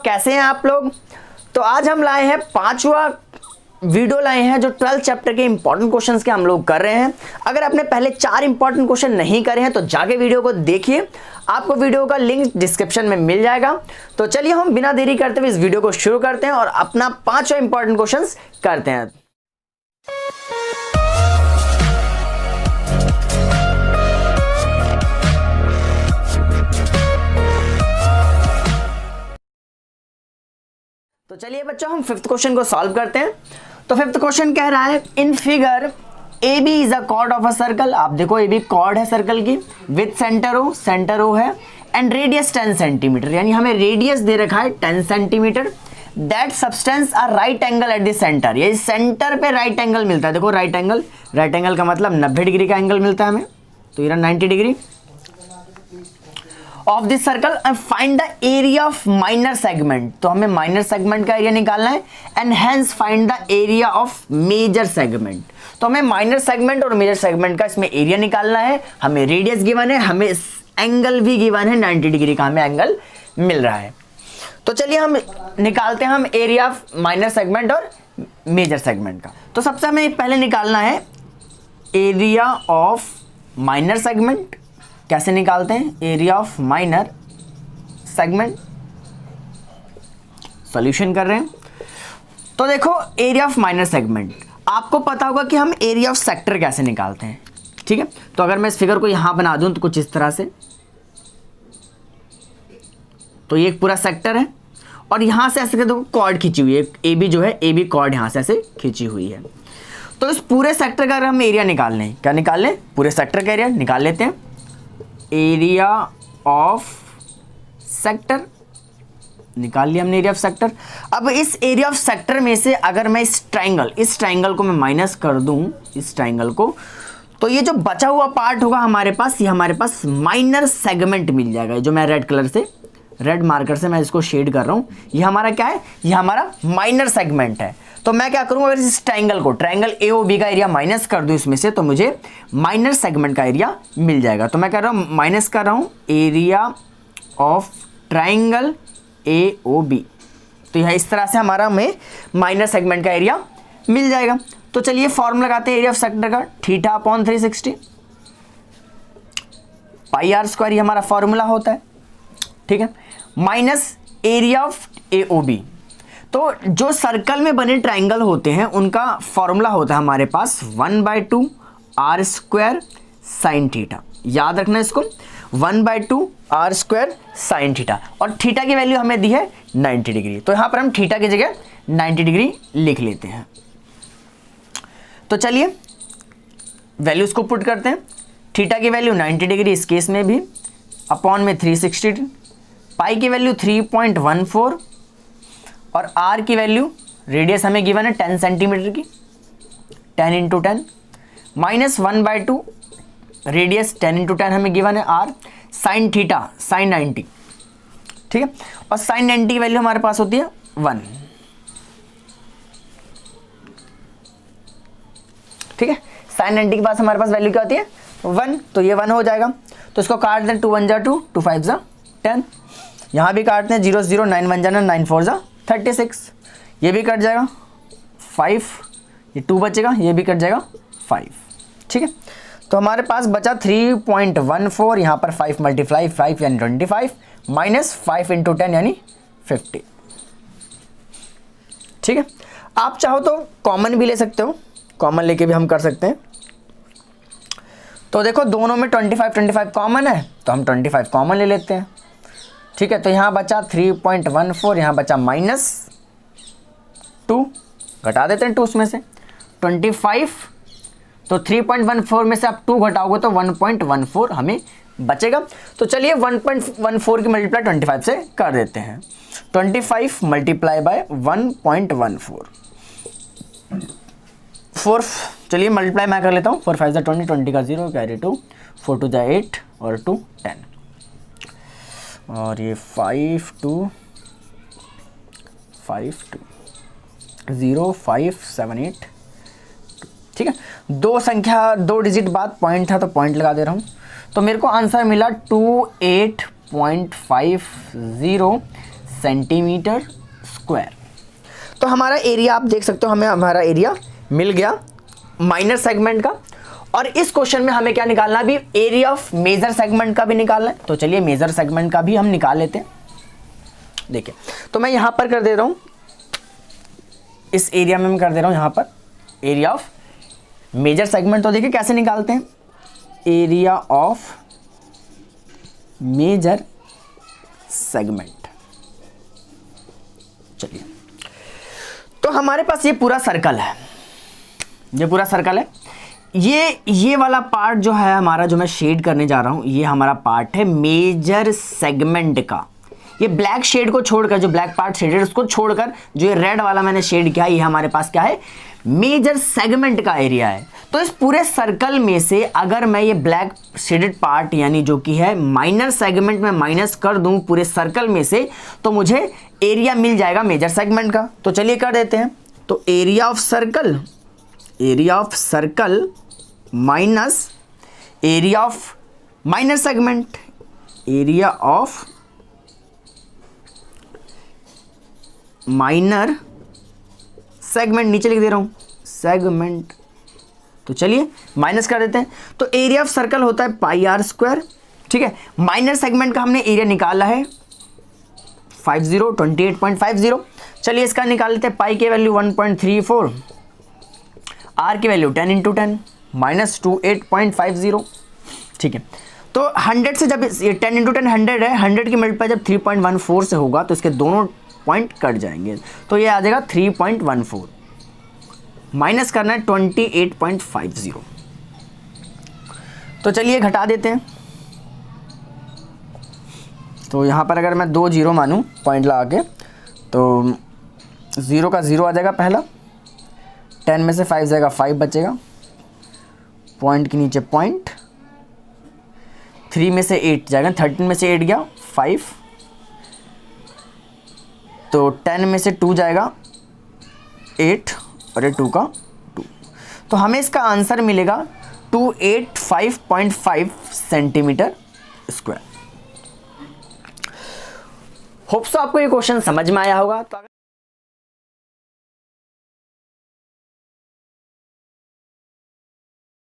कैसे हैं आप लोग। तो आज हम लाए हैं 5वां वीडियो लाए हैं जो 12th चैप्टर के इंपॉर्टेंट क्वेश्चंस के हम लोग कर रहे हैं। अगर आपने पहले 4 इंपॉर्टेंट क्वेश्चन नहीं करे हैं तो जाके वीडियो को देखिए, आपको वीडियो का लिंक डिस्क्रिप्शन में मिल जाएगा। तो चलिए हम बिना देरी करते हुए इस वीडियो को शुरू करते हैं और अपना 5वां इंपॉर्टेंट क्वेश्चंस करते हैं। तो चलिए बच्चों हम 5th क्वेश्चन को सॉल्व करते हैं। तो 5th क्वेश्चन कह रहा है in figure A B is a chord of a circle. आप देखो ए बी कॉर्ड है सर्कल की, विद सेंटर ओ है एंड रेडियस 10 सेंटीमीटर, यानी हमें रेडियस दे रखा है 10 centimetre. That substance are right angle at the centre, ये सेंटर पे राइट एंगल मिलता है। देखो राइट एंगल का मतलब 90 डिग्री का एंगल मिलता है हमें, तो ये 90 degree of this circle and find the area of minor segment. तो हमें माइनर सेगमेंट का एरिया निकालना है and hence find the area of major segment. तो हमें माइनर सेगमेंट और मेजर सेगमेंट का इसमें एरिया निकालना है। हमें रेडियस गिवन है, हमें एंगल भी गिवन है, 90 डिग्री का हमें एंगल मिल रहा है। तो चलिए हम निकालते हैं हम एरिया ऑफ माइनर सेगमेंट और मेजर सेगमेंट का। तो सबसे हमें पहले निकालना है एरिया ऑफ माइनर सेगमेंट। कैसे निकालते हैं area of minor segment, solution कर रहे हैं। तो देखो एरिया ऑफ माइनर सेगमेंट, आपको पता होगा कि हम एरिया ऑफ सेक्टर कैसे निकालते हैं, ठीक है। तो अगर मैं इस फिगर को यहां बना दूं तो कुछ इस तरह से, तो ये एक पूरा सेक्टर है और यहां से ऐसे देखो कॉर्ड खींची हुई है, ए बी जो है ए बी कॉर्ड यहां से ऐसे खींची हुई है। तो इस पूरे सेक्टर का अगर हम एरिया निकाल लें, क्या निकाल लें, पूरे सेक्टर का एरिया निकाल लेते हैं। एरिया ऑफ सेक्टर निकाल लिया हमने एरिया ऑफ सेक्टर। अब इस एरिया ऑफ सेक्टर में से अगर मैं इस ट्राइंगल को मैं माइनस कर दूं, इस ट्राइंगल को, तो ये जो बचा हुआ पार्ट होगा हमारे पास, ये हमारे पास माइनर सेगमेंट मिल जाएगा। जो मैं रेड कलर से, रेड मार्कर से मैं इसको शेड कर रहा हूं, ये हमारा क्या है, ये हमारा माइनर सेगमेंट है। तो मैं क्या करूंगा, अगर इस ट्राइंगल ए ओ बी का एरिया माइनस कर दूं इसमें से, तो मुझे माइनर सेगमेंट का एरिया मिल जाएगा। तो मैं कर रहा हूं माइनस कर रहा हूं area of triangle A O B. तो यह इस तरह से हमारा हमें माइनर सेगमेंट का एरिया मिल जाएगा। तो चलिए फॉर्मूला लगाते हैं एरिया ऑफ सेक्टर का, theta upon 360 pi r square, ये हमारा फॉर्मूला होता है, ठीक है, minus area of A O B. तो जो सर्कल में बने ट्राइंगल होते हैं उनका फॉर्मूला होता है हमारे पास 1/2 आर स्क्वायर साइन थीटा। याद रखना इसको, 1/2 आर स्क्वायर साइन थीटा, और थीटा की वैल्यू हमें दी है 90 डिग्री। तो यहां पर हम थीटा की जगह 90 डिग्री लिख लेते हैं। तो चलिए वैल्यूज को पुट करते हैं। थीटा की वैल्यू 90 डिग्री इस केस में भी, अपॉन में 360, पाई की वैल्यू 3.14 और आर की वैल्यू, रेडियस हमें गिवन है 10 सेंटीमीटर की, 10 × 10 माइनस 1/2, रेडियस 10 × 10 हमें गिवन है आर, साइन थीटा साइन 90, ठीक है, और साइन 90 की वैल्यू हमारे पास होती है 1, ठीक है। साइन 90 के पास हमारे पास वैल्यू क्या होती है 1, तो ये 1 हो जाएगा। तो इसको काट दें, 2 1 जा 2, 2 5 जा 10, यहां भी काटते हैं 0 0, 9 1 जा 9 4 जा 36, ये भी कट जाएगा 5, ये 2 बचेगा, ये भी कट जाएगा 5, ठीक है। तो हमारे पास बचा 3.14, यहाँ पर 5 × 5 यानी 25, माइनस 5 × 10 यानी 50, ठीक है। आप चाहो तो कॉमन भी ले सकते हो, कॉमन लेके भी हम कर सकते हैं। तो देखो दोनों में 25 कॉमन है, तो हम 25 कॉमन ले लेते हैं, ठीक है। तो यहाँ बचा 3.14, यहाँ बचा -2, घटा देते हैं 2 उसमें से, 25, तो 3.14 में से आप 2 घटाओगे तो 1.14 हमें बचेगा। तो चलिए 1.14 की मल्टीप्लाई 25 से कर देते हैं, 25 मल्टीप्लाई बाय 1.14, 4, चलिए मल्टीप्लाई मैं कर लेता हूँ, 4 5 जा 20, 20 का 0 कैरी 2, 4 2 जा 8 और 2 10, और ये 5 2 0 5 7 8, ठीक है। 2 संख्या 2 डिजिट बाद पॉइंट था तो पॉइंट लगा दे रहा हूँ। तो मेरे को आंसर मिला 28.50 सेंटीमीटर स्क्वायर। तो हमारा एरिया आप देख सकते हो, हमें हमारा एरिया मिल गया माइनर सेगमेंट का। और इस क्वेश्चन में हमें क्या निकालना है अभी, एरिया ऑफ मेजर सेगमेंट का भी निकालना है। तो चलिए मेजर सेगमेंट का भी हम निकाल लेते हैं। देखिए तो मैं यहां पर कर दे रहा हूं, इस एरिया में मैं कर दे रहा हूं यहां पर एरिया ऑफ मेजर सेगमेंट। तो देखिए कैसे निकालते हैं, एरिया ऑफ मेजर सेगमेंट। चलिए तो हमारे पास ये पूरा सर्कल है, ये पूरा सर्कल है। ये वाला पार्ट जो है हमारा, जो मैं शेड करने जा रहा हूं, ये हमारा पार्ट है मेजर सेगमेंट का। ये ब्लैक शेड को छोड़कर, जो ब्लैक पार्ट शेडेड उसको छोड़कर जो ये रेड वाला मैंने शेड किया, ये हमारे पास क्या है, मेजर सेगमेंट का एरिया है। तो इस पूरे सर्कल में से अगर मैं ये ब्लैक शेडेड पार्ट यानी जो कि है माइनर सेगमेंट में माइनस कर दूं पूरे सर्कल में से, तो मुझे एरिया मिल जाएगा मेजर सेगमेंट का। तो चलिए कर देते हैं। तो area of circle minus area of minor segment, area of minor segment, नीचे लिख दे रहा हूं सेगमेंट। तो चलिए माइनस कर देते हैं। तो एरिया ऑफ सर्कल होता है पाई आर स्क्वायर, ठीक है। माइनर सेगमेंट का हमने एरिया निकाला है 28.50। चलिए इसका निकाल लेते हैं। पाई की वैल्यू 1.34, आर की वैल्यू 10 × 10 -28.50, ठीक है। तो 100 से जब ये 10 × 10 100 है, 100 की मल्टीप्लाई जब 3.14 से होगा तो इसके दोनों पॉइंट कट जाएंगे। तो ये आ जाएगा 3.14 माइनस करना है 28.50। तो चलिए घटा देते हैं। तो यहाँ पर अगर मैं 2 0 मानूँ पॉइंट लगा के, तो 0 का 0 आ जाएगा पहला, 10 में से 5 जाएगा, 5 बचेगा, पॉइंट के नीचे पॉइंट, 3 में से 8 जाएगा, 13 में से 8 गया 5, तो 10 में से 2 जाएगा 8 और ये 2 का 2। तो हमें इसका आंसर मिलेगा 285.5 सेंटीमीटर स्क्वायर। होप सो आपको ये क्वेश्चन समझ में आया होगा। तो